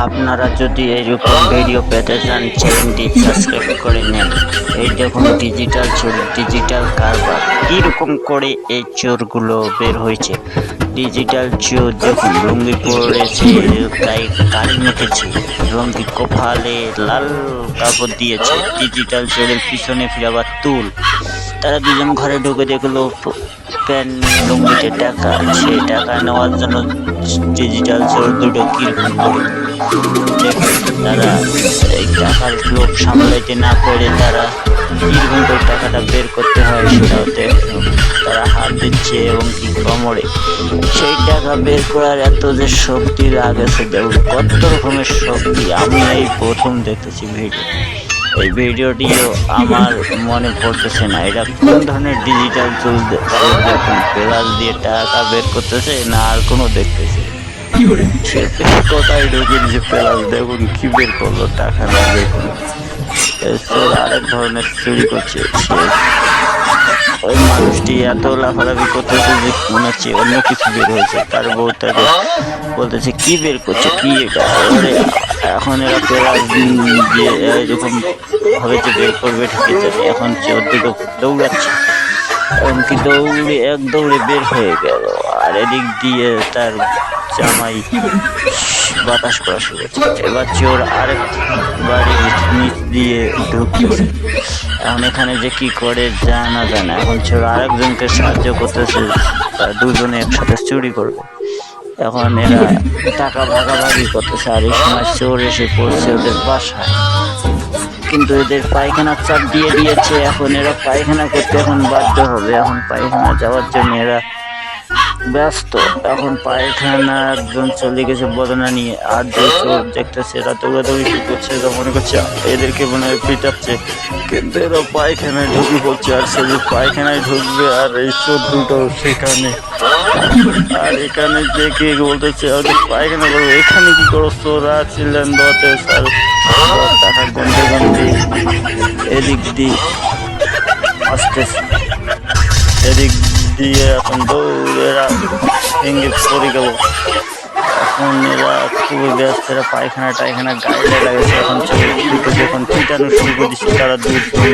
আপনারা যদি এইরকম ভিডিও পেতে চান চ্যানেলটি সাবস্ক্রাইব করে নেন। এই দেখুন ডিজিটাল চোর, ডিজিটাল কারবার। কীরকম করে এই চোরগুলো বের হয়েছে। ডিজিটাল চোর দেখুন লুঙ্গি পরেছে, গায়ে কালি মেখেছে, লুঙ্গি কপালে লাল কাপড় দিয়েছে। ডিজিটাল চোরের পিছনে ফিরাবার তুল। তারা দুজন ঘরে ঢুকে দেখলো প্যান্ট লুঙ্গিতে টাকা। সেই টাকা নেওয়ার জন্য ডিজিটাল চোর দুটো কিরকম করে দেখে তারা এই টাকার লোভ সামলাইতে না পেরে তারা কিরকম করে টাকাটা বের করতে হয় সেটাও দেখলো। তারা হাত দিচ্ছে এবং কি কোমরে সেই টাকা বের করার এত যে শক্তি লাগেছে, দেখুন কত রকমের শক্তি। আমি এই প্রথম দেখতেছি ভিডিও। এই ভিডিওটিও আমার মনে পড়তেছে না এটা কোন ধরনের ডিজিটাল চোর। দেখুন প্লাস দিয়ে টাকা বের করতেছে না আর কোনো দেখতেছে কোথায় ঢুকে দিয়েছে প্লাস। দেখুন কি বের করলো টাকা না। দেখুন চোর আরেক ধরনের চুরি করছে। ওই মানুষটি এত লাফালাফি করতেছে যে মনে হচ্ছে অন্য কিছু বের হয়েছে। তার বউ তাকে বলতেছে কি বের করছে, কি এটা। এখন এরা প্লাস দিয়ে এরকম ভাবে যে বের করবে ঠিক আছে। এখন চোর দুটো দৌড়াচ্ছে এবং কি দৌড়ে এক দৌড়ে বের হয়ে গেল। আর এদিক দিয়ে তার জামাই বাতাস করা শুরু হচ্ছে। এবার চোর আরেক বাড়ির নিচ দিয়ে ঢুকতেছে। এখন এখানে যে কি করে জানা যায় না। এখন চোর আরেকজনকে সাহায্য করতেছে, দুজনে একসাথে চুরি করবে। এখন এরা টাকা ভাগাভাগি করতেছে। আর এই সময় চোর এসে পড়ছে ওদের বাসায়, কিন্তু এদের পায়খানার চাপ দিয়ে দিয়েছে। এখন এরা পায়খানা করতে এখন বাধ্য হবে। এখন পায়খানা যাওয়ার জন্য এরা ব্যস্ত। এখন পায়খানার জন চলে গেছে বদনা নিয়ে। আর যে চোর দেখতেছে এরা দৌড়াদৌড়ি কি করছে, এরা মনে করছে এদেরকে মনে হয় পিটাচ্ছে, কিন্তু এরা পায়খানায় ঢুকে পড়ছে। আর সে যে পায়খানায় ঢুকবে আর এই চোর দুটো সেখানে। আর এখানে দেখে বলতেছে পায়খানা করবো, এখানে কি করো চোরা ছিলেন দতে স্যার টাকা গন্ধে গন্ধে এদিক দিয়ে আসতেছে। এদিক দিয়ে এখন দৌড়েরা ভেঙে পড়ে গেল। এখন এরা খুবই ব্যস্ত। এরা পায়খানা টায়খানা গায়ে লাগেছে। এখন দুটো যখন পিটানো শুরু করে দিচ্ছে তারা দুজনে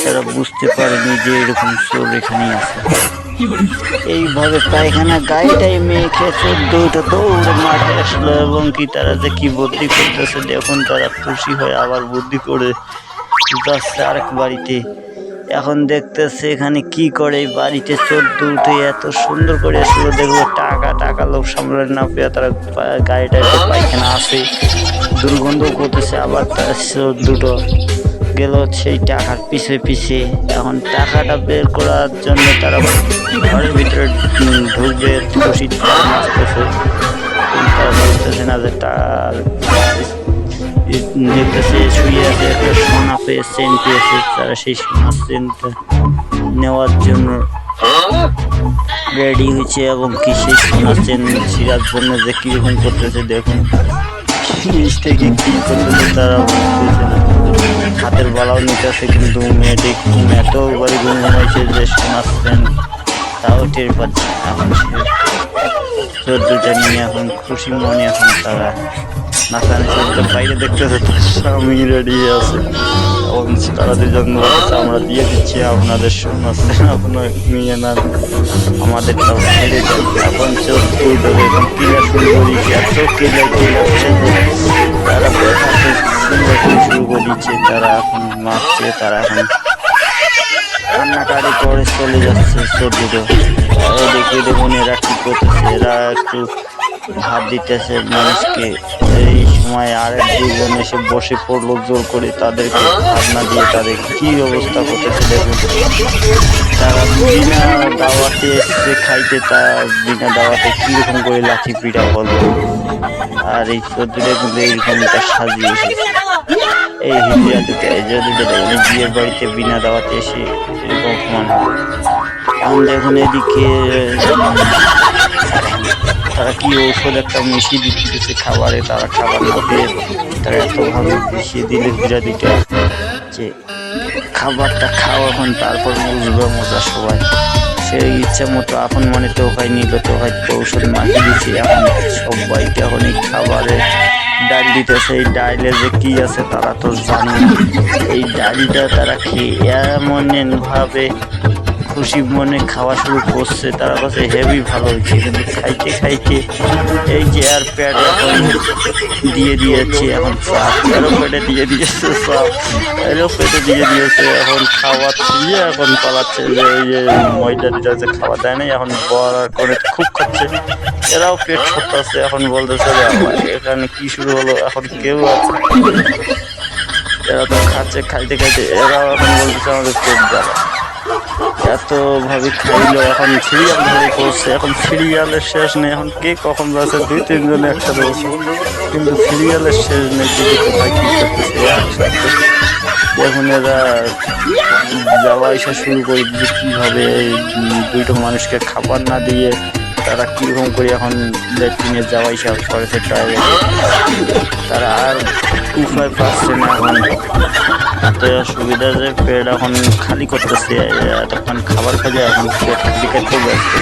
তারা বুঝতে পারেনি যে এরকম চোর এখানেই আছে। এইভাবে পায়খানা গায়েটাই মেখে চোর দুটো দৌড়ে মাঠে আসলো এবং কি তারা যে কি বুদ্ধি করতেছে দেখুন। তারা খুশি হয়ে আবার বুদ্ধি করে যাচ্ছে আরেক বাড়িতে। এখন দেখতেছে এখানে কি করে এই বাড়িতে চোর দুটো এত সুন্দর করে আসলো। দেখলো টাকা টাকা লোক সামলে না পেয়ে তারা গাড়িটা পায়খানা আসে, দুর্গন্ধ করতেছে। আবার তার চোর দুটো গেল সেই টাকার পিছে পিছে। এখন টাকাটা বের করার জন্য তারা ঘরের ভিতরে ঢুকবে, খুশি আসতেছে। তারা বলতেছে না যে দেখতেছে শুয়ে আছে একটা সোনা পেয়ে চেন পেয়েছে। তারা সেই সোনার চেনটা নেওয়ার জন্য রেডি হয়েছে এবং কি সেই সোনার চেন ছিঁড়ার জন্য যে কিরকম করতেছে দেখুন। নিচ থেকে কি করতেছে তারা বুঝতেছে না। হাতের বালাও নিতেছে, কিন্তু মেয়েটি এত বাড়ি ঘুম ঘুমাইছে যে সোনার চেন তাও টের পাচ্ছে। এখন চোর দুটা নিয়ে এখন খুশি মনে এখন তারা নাচানি চোরটা বাইরে দেখতেছে তার স্বামী রেডি আছে এবং তারা দুজন বলতেছে আমরা দিয়ে দিচ্ছি আপনাদের সোনার চেন, আপনার নিয়ে নেন, আমাদেরটাও ছেড়ে দেন। এখন চোর দুটো এখন কিলা শুরু করে দিচ্ছে। এত কিলাচ্ছে যে তারা ব্যথাতে শুরু করে দিচ্ছে। তারা এখন মারছে, তারা এখন কান্নাকাটি করে চলে যাচ্ছে চোর দুটো। এদিকে দেখুন এরা কি করতেছে, এরা একটু ভাত দিতেছে মানুষকে। এই সময় আরেক দুজন এসে বসে পড়লো জোর করে। তাদেরকে ভাত না দিয়ে তাদের কি অবস্থা করতেছে দেখুন। তারা বিনা দাওয়াতে এসে খাইতে, তারা বিনা দাওয়াতে কিরকম করে লাঠি পিঠা করলো। আর এই চোর দুটো কিন্তু এইরকমটা সাজিয়ে এসেছে। এই হিজড়া দুটো দেখুন বিয়ের বাড়িতে বিনা দাওয়াতে এসে এরকম অপমান হবে। এখন দেখুন এদিকে তারা কি ঔষধ একটা মিশিয়ে দিচ্ছে খাবারে। তারা খাবার না পেয়ে তারা এতভাবে মিশিয়ে দিলে হিজড়া দুটো যে খাবারটা খাও এখন, তারপর বুঝবে মজা সবাই। সেই ইচ্ছা মতো আপন মনে তো হয় নিবে তো হয়তো ঔষধ মাখিয়ে দিচ্ছে। এখন সবাইকে এখন এই খাবারে ডাল দিতেছে। এই ডাইলে যে কি আছে তারা তো জানে। এই ডালটা তারা খেয়ে এমন ভাবে খুশি মনে খাওয়া শুরু করছে, তারা কাছে হেভি ভালো হয়েছে। কিন্তু খাইতে খাইতে এই যে আর প্যাড এখন দিয়ে দিয়েছে, এখন চাপ এরও পেটে দিয়ে দিয়েছে, চাপ এরও পেটে দিয়ে দিয়েছে। এখন খাওয়া দিয়ে এখন পালাচ্ছে যে এই যে ময়দা দিতে আছে, খাওয়া দেয় নাই। এখন বড় করে খুব খাচ্ছে, এরাও পেট সরতেছে। এখন বলতেছে এখানে কি শুরু হলো, এখন কেউ আছে এরা তো খাচ্ছে, খাইতে খাইতে এরাও এখন বলতেছে আমাদের পেট জ্বালা। এত ভাবে খাইলো, এখন সিরিয়াল ধরে করছে। এখন সিরিয়ালের শেষ নেই, এখন কে কখন যাচ্ছে 2-3 জনে একসাথে বসে, কিন্তু সিরিয়ালের শেষ নেই। কিন্তু কোথায় কি করতেছে একসাথে। এখন এরা যাওয়া আসা শুরু করে দিচ্ছে কিভাবে দুইটা মানুষকে খাবার না দিয়ে তারা কিরকম করে এখন ল্যাট্রিনে যাওয়া আসা করেছে টয়লেটে। তারা আর উপায় পাচ্ছে না। এখন এত সুবিধা যে পেট এখন খালি করতেছে, এতক্ষণ খাবার খাইলে এখন পেট খালি করতে ব্যস্ত।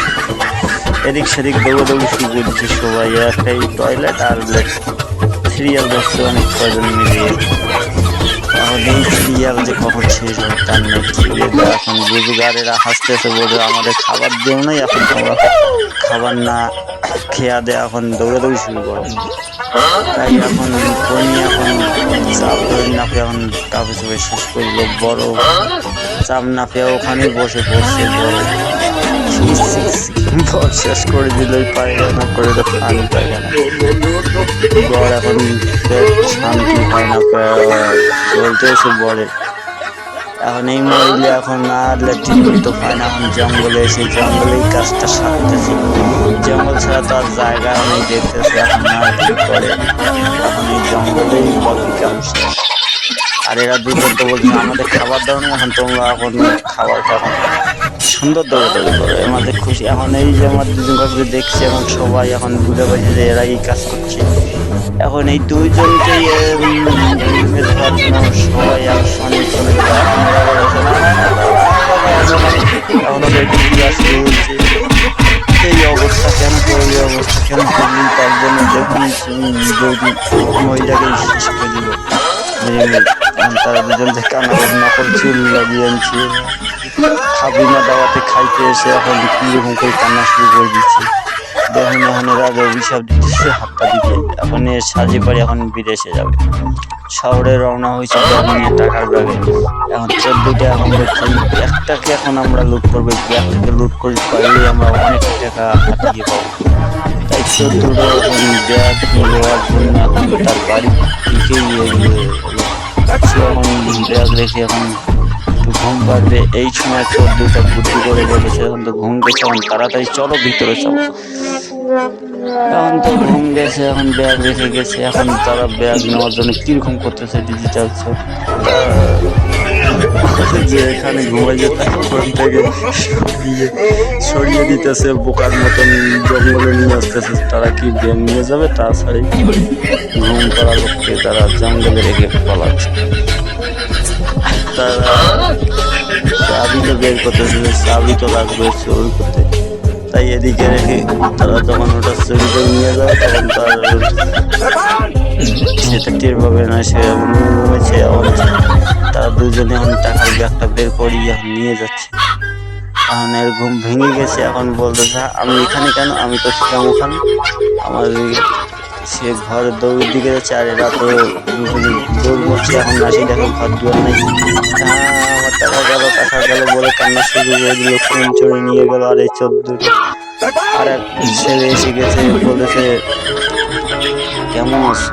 এদিক সেদিক দৌড়াদৌড়ি শুরু করে দিচ্ছে সবাই, একটাই টয়লেট আর সিরিয়াল দেখছে অনেক কয়জন মিলিয়ে। এখন এই সিরিয়াল যে কখন শেষ হবে তার নেই। এখন রোজগারেরা হাসতেছে, বলে আমাদের খাবার দেও নাই, এখন তোমরা খাবার না খেয়া দেয় এখন দৌড়াদৌড়ি শুরু করো। তাই এখন টনি এখন চাপ ধরে না পেয়ে এখন কাপে চোপে শেষ করলো। বড় চাপ না পেয়ে ওখানে বসে পড়ছে। বড় শেষ করে দিলেই পায়খানা করে পানি পায়খানা। বড় এখন শান্তি হয় না, চলতেছে বড়ে। এখন এই মরিলে এখন আর ল্যাট্রিন করতে পায় না। এখন জঙ্গলে এসে জঙ্গলেই কাজটা সারতেছে। জঙ্গল ছাড়া তো আর জায়গা নেই, দেখতেছে এখন আর কি করে। এখন এই জঙ্গলেই বাকি কাম শেষ। আর এরা দুজন তো বলছে আমাদের খাবার দাও না, এখন তোমরা এখন খাবার এখন সুন্দর দৌড়াদৌড়ি করে আমাদের খুশি। এখন এই যে আমার দুজন কাউকে দেখছে, এখন সবাই এখন বুঝে পাইছে যে এরা এই কাজ করছে। এখন এই দুইজনকেই সবাই একসঙ্গে চলে গেল। এখন এই অবস্থা কেন করবে, অবস্থা কেন করবি, তার জন্য দেখুন যদি মহিলাকে শেষ করে দিল। তারা দুজন যে নকল চুল লাগিয়ে আনছে, খাবি না দাওয়াতে খাইতে এসে এখন কিরকম করে কান্না শুরু করে দিচ্ছে। দেখুন এখন এরা অভিশাপ দিচ্ছে হাতটা দিতে। এখন সাজে পারে এখন বিদেশে যাবে, শহরে রওনা হয়েছে নিয়ে টাকার ব্যাগে। এখন 14টা এখন দেখছি একটাকে এখন আমরা লুট করবো, একটাকে লুট করে পারলে আমরা অনেক টাকা হাতিয়ে পাবো। তাই 14টা এখন ব্যাগ নেওয়ার জন্য এখন তার বাড়ি দিকেই সে এখন ব্যাগ রেখে এখন ঘুম পাড়বে। এই সময় 14টা বুদ্ধি করে রেখেছে, এখন তো ঘুম গেছে। এখন তাড়াতাড়ি চলো ভিতরে চলো। এখন তো ঘুম গেছে, এখন ব্যাগ রেখে গেছে। এখন তারা ব্যাগ নেওয়ার জন্য কিরকম করতেছে ডিজিটাল চোর যে এখানে ঘুমাই যেত ওখান থেকে সরিয়ে দিতেছে, বোকার মতন জঙ্গলে নিয়ে আসতেছে। তারা কি ব্যাগ নিয়ে যাবে, তাছাড়াই ঘুম করা লোককে তারা জঙ্গলে রেখে পালাচ্ছে। তারা চাবি তো বের করতেছে, চাবি তো লাগবে চোর করতে। তাই এদিকে রেখে তারা যখন ওটা চুরি করে নিয়ে যায় তখন তার সেটা টের পাবে না। সে এমন ঘুমেছে, তারা দুজনে এখন টাকার ব্যাগটা বের করি এখন নিয়ে যাচ্ছে। এখন এর ঘুম ভেঙে গেছে। এখন বলতেছে আমি এখানে কেন, আমি তো ছিলাম ওখানে। আমার সে ঘরের দৌড়ের দিকে যাচ্ছে, আর এরা তো দৌড় করছে। এখন আসি দেখো ঘর দুয়ার নেই। আমার টাকা গেল বলে কান্না শুরু করে দিল। ফোন চড়ে নিয়ে গেল। আর এই 14টা আর এক ছেলে এসে গেছে, বলেছে কেমন আছে,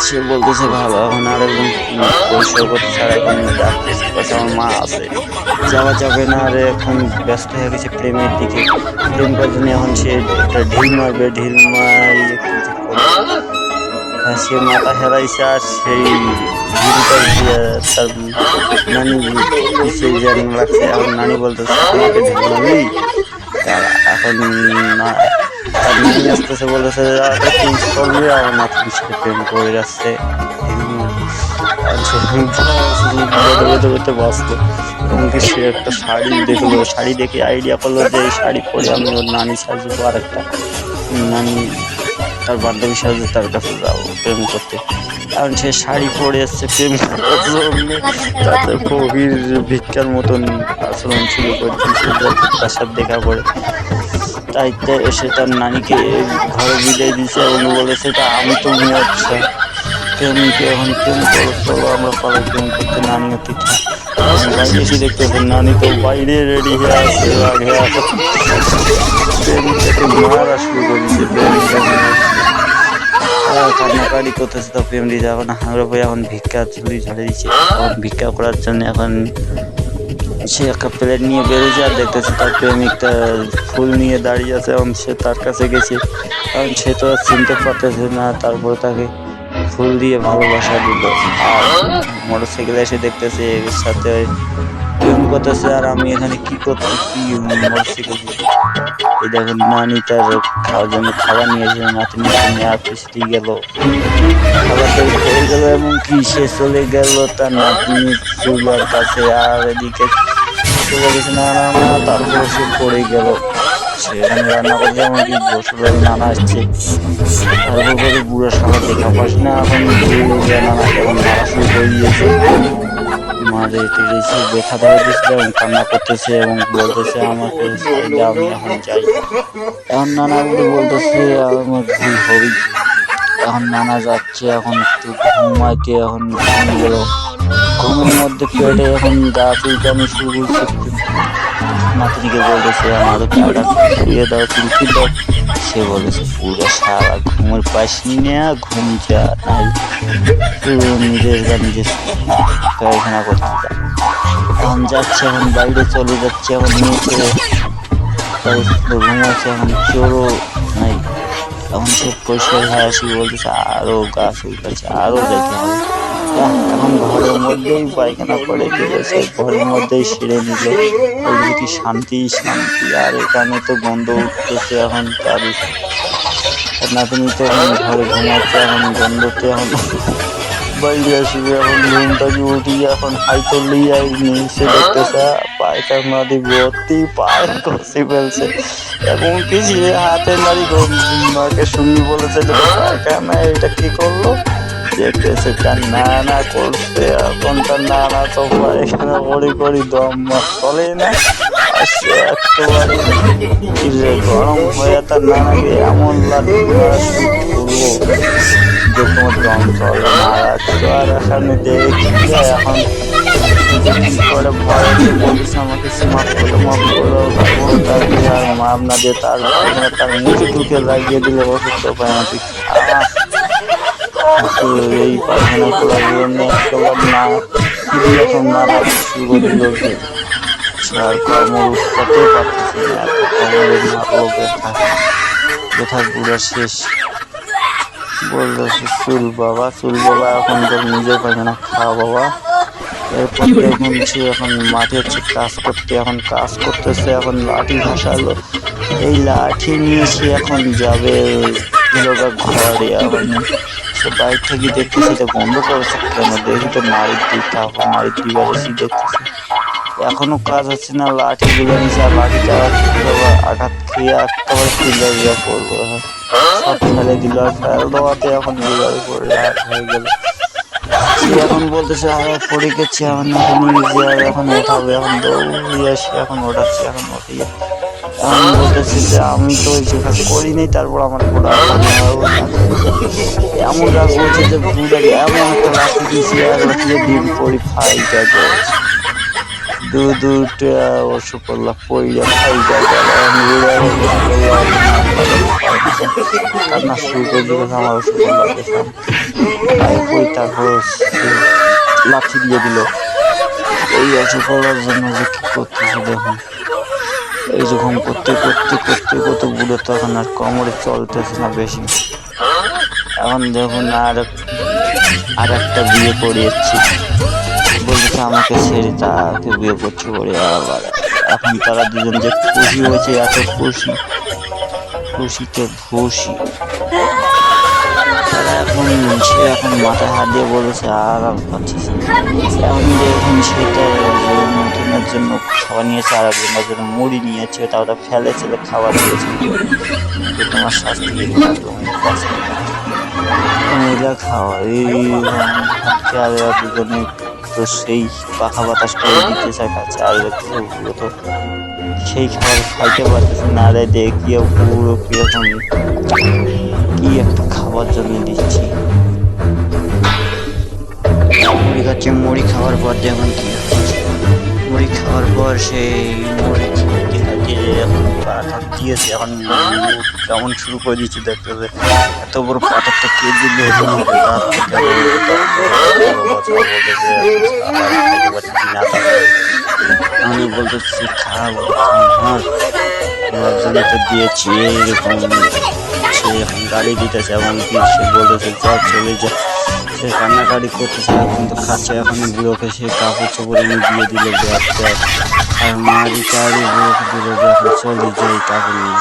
সে বলতেছে ভালো। এখন আর একজন পরিষ্কার করতে ছাড়া এখন ডাকতেছে, আমার মা আছে, যাওয়া যাবে না। আর এখন ব্যস্ত হয়ে গেছে প্রেমের দিকে। প্রেম করার জন্য এখন সে একটা ঢিল মারবে, ঢিল মারিয়ে সে মাথা হেরাইছে। আর সেই ঢিলটা দিয়ে তার নানি পিছিয়ে যেন লাগছে। এখন নানি বলতেছে আমাকে ঢিল মারলি। এখন তার নানি আসতেছে, বলতেছে চেঞ্জ করবে। আমার নাতির সাথে প্রেম করে যাচ্ছে। বাঁচলো। এমনকি সে একটা শাড়ি দেখলো, শাড়ি দেখে আইডিয়া করলো যে এই শাড়ি পরে আমি ওর নানি সাজবো। আর একটা নানি তার বান্ধবীর সাথে তার কাছে যাবো প্রেম করতে। কারণ সে শাড়ি পরে এসছে প্রেম করার জন্য, তাতে ফকির ভিক্ষার মতন আচরণ শুরু করে দিয়েছে তার সাথে দেখা করে। তাই সে তার নানিকে ঘরে বিদায় দিয়েছে এবং বলেছে তা আমি তো আচ্ছা প্রেমিকে এখন প্রেম করো, চলো আমরা পালাই প্রেম করতে। নানি অতিথি বাইরে এসে দেখতেছেন নানি তো বাইরে রেডি হয়ে আছে, আগে প্রেমিকাকে মারা শুরু করে দিয়েছে। প্রেমিকা কান্নাকাটি করতেছে, তো প্রেম দিতে এখন হাঙ্গর ভাই এখন ভিক্ষা ঝুড়ি ঝাড়ে দিচ্ছে। এখন ভিক্ষা করার জন্য এখন সে একটা প্লেট নিয়ে বেরিয়েছে আর দেখতেছে তার প্রেমিকটা ফুল নিয়ে দাঁড়িয়ে আছে। এখন সে তার কাছে গেছে, কারণ সে তো আর চিনতে পারতেছে না। তারপরে তাকে ফুল দিয়ে ভালোবাসা দিল। আর মোটরসাইকেলে এসে দেখতেছে এর সাথে প্রেম করতেছে। আর আমি এখানে কি করতে কি মোটরসাইকেল এই দেখেন নানি তার খাওয়ার জন্য খাবার নিয়ে এসে নাতিনি আর পিছটি গেল, খাবার তৈরি হয়ে গেল এবং কি সে চলে গেল তার নাতনির চুলার কাছে। আর এদিকে চলে গেছে নানা, তারপরে সে পড়ে গেল। সেখানে রান্না করছে এমন কি বসুর নানা আসছে, তারপরে বুড়ো সবার দেখা পাস না। এখন নানাকে এখন মারা শুরু করে দিয়েছে, মারে টেরেছে, ব্যথা ধরে দিয়েছিল এবং কান্না করতেছে এবং বলতেছে আমাকে আমি এখন যাই। এখন নানা বলতেছে আমার ভুল হবেই। এখন নানা যাচ্ছে এখন একটু ঘুমাইতে। এখন ঘুম গেল, ঘুমের মধ্যে পেটে এখন গা চুলকানি শুরু করছে। নাতনিকে বলতেছে আমার গাটা শুয়ে দাও, চুলকি দাও। সে বলেছে পুরো সারা ঘুমের পাশি নেয়া ঘুম যা নাই, নিজের গা নিজে পায়খানা করতে যা। এখন যাচ্ছে, এখন বাইরে চলে যাচ্ছে, এখন নিয়ে চলে ঘুমাচ্ছে। এখন চোরও নাই। এখন সে পরিষ্কার হয়ে আসি বলতেছে আরো গা চুলকাচ্ছে, আরো যেতে হবে। এখন ঘরের মধ্যেই পায়খানা করে দিয়েছে, ঘরের মধ্যেই সেরে নিল। ওইদিকে শান্তি শান্তি। আর এখানে তো গন্ধ উঠতেছে। এখন তার নাতনি তো এখন ঘরে ঘুমাচ্ছে, এখন গন্ধতে এখন বাইরে আসবে। এখন ঘুমটাকে উঠিয়ে এখন হাই তুললেই নিচে দেখতেছে পায়খানা দিয়ে ভর্তি পায়ে কষে ফেলছে এবং কিছু হাতে নাড়ি মাকে শুনি বলেছে পায়খানা এটা কি করলো। দেখতেছে তার নানা করছে, এখন তার নানা তো পায়খানা করি দম চলে না। সে একেবারে গরম হয়ে তার নানাকে এমন লাগবে যে তোমার দম চলে না। আর এখানে দেখি এখন করে ভয় বলছে আমাকে মাফ করো মাফ করো। তারপরে তাকে আর মাপ না দিয়ে তার মুখে টুকে লাগিয়ে দিলে অসুস্থ পায়খানা। এই পায়খানা করার জন্য একবার না এখন নানা শুরু দিল যে আর কর্মর উৎপাতে পারতেছে না, এত কর্মের মারলো ব্যথা, ব্যথা পুরো শেষ। বলতেছে চুল বাবা এখন তোর নিজের পায়খানা খাওয়া বাবা। এরপর দেখুন সে এখন মাঠে হচ্ছে কাজ করতে, এখন কাজ করতেছে। এখন লাঠি ভাসালো, এই লাঠি নিয়ে সে এখন যাবে ঘরে। এখন সে বাইর থেকে দেখতেছে এটা বন্ধ করেছে কেন, দেখি তো মারির দিক, তারপর মারির দিবার এসে দেখতেছে এখনো কাজ হচ্ছে না। লাঠি গুলো নিচে আর লাঠিটা আঘাত খেয়ে একেবারে চিল্লা পড়লো, সব ফেলে দিল। আর ফেল দেওয়াতে এখন বিড়াল পড়ে হয়ে গেল। সে এখন বলতেছে পড়ে গেছে, এখন এখন ওঠাবে, এখন দৌড়িয়ে আসে এখন ওঠাচ্ছে, এখন উঠিয়ে এখন বলতেছে যে আমি তো ওই কাজ করিনি, তারপর আমার পুরো এমন রাগ হয়েছে যে পুরো এমন একটা লাঠি দিয়েছে, এক লাঠিয়ে ডিম পরি ফাই যাবে দুটো অবশ্য করলা পইয়া খাই কান্না শুরু করে দিয়েছে আমার অবশ্য করলা। তারপর লাঠি দিয়ে দিল। এই অসফলার জন্য যে কি করতেছে দেখুন, এই যখন করতে করতে করতে কত বুড়ো তখন আর কোমরে চলতেছে না বেশি। এখন দেখুন আর একটা বিয়ে করিয়েছি, বলতেছে আমাকে ছেড়ে তাকে বিয়ে করছে বলে। আবার এখন তারা দুজন যে খুশি হয়েছে, এত খুশিতে খুশি। তারা এখন মাথায় হাত দিয়ে বলেছে আর পাচ্ছিস এখন দেখুন সেটা নতুনের জন্য খাবার নিয়েছে আর একজনের জন্য মুড়ি নিয়েছে তাও ফেলেছিল খাবার দিয়েছে তোমার শাস্তি এরা খাওয়া এই হাতকে আর দুজনে তো সেই পাখা বাতাস করে দিতে চায় কাছে আর তো সেই খাবার খাইতে পারতেছে না রে দেখিও পুরো কিরকম কি একটা খাবার জন্য দিচ্ছি মুড়ি খাচ্ছে মুড়ি খাওয়ার পর দেখুন কি মুড়ি খাওয়ার পর সেই মুড়ি খেতে এখন পাথর দিয়েছে এখন কেমন শুরু করে দিচ্ছে দেখতেছে এত বড় পাথরটা কে দিলে আমি বলতেছি খাবো জন্য তো দিয়েছি এরকম সে এখন গাড়ি দিতেছে এবং সে বলতেছে যা চলে যা সে কান্নাকাটি করতেছে এখন তো খাচ্ছে এখন বুড়োকে সে কাপড় চোপড় এনে দিয়ে দিল ব্যাগটা আর মারি টাড়ি বুড়োকে দিল এখন চলে যায় কাপড় নিয়ে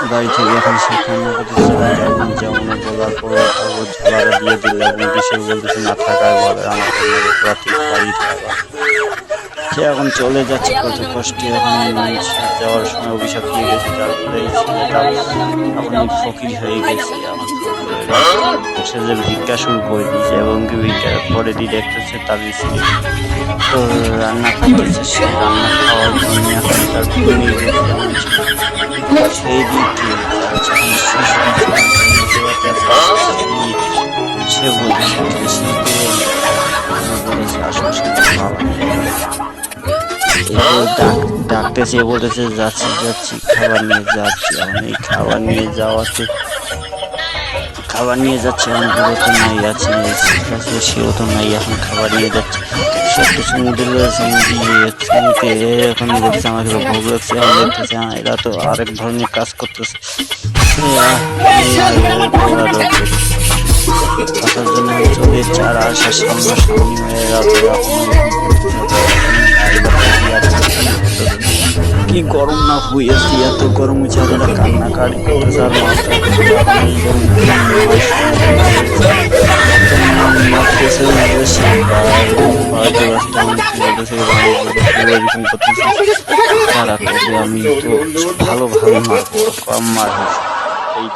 বাড়ি থেকে এখন সে কান্না করতেছে যেমন বলার পরে কাপড় ঝোলাটা দিয়ে দিল এবং সে বলতেছে না থাকার বলে আমার রাত্রি বাড়ি থাকা সে এখন চলে যাচ্ছে কত কষ্টে এখন যাওয়ার সময় অভিশাপ দিয়ে গেছে যার ফলে এই ছেলেটা এখন ফকির হয়ে গেছে সে যে ভিক্ষা শুরু করে দিয়েছে এবং ভিক্ষা করে দিয়ে দেখতেছে তার স্ত্রী তো রান্না করতেছে সে রান্না খাওয়ার জন্য এখন তার নিয়ে সেই দিকে সে বলতেছে ডাকতেছে বলতেছে যাচ্ছি খাবার নিয়ে যাচ্ছি এখন এই খাবার নিয়ে যাচ্ছে এখন পুরো তো নাই আছে সেও তো নাই এখন খাবার নিয়ে যাচ্ছে সে একটা সমুদ্রে এখন বলতেছে আমাকে ভোগ লাগছে এখন দেখতেছে এরা তো আরেক ধরনের কাজ করতেছে আসার জন্য চলে যাচ্ছে আর আসার সামনাসামনি হয়ে কি গরম না হয়েছি এত গরম হয়েছে আপনারা কান্নাকাটি করতেছে আমি তো ভালো মার কম মার এই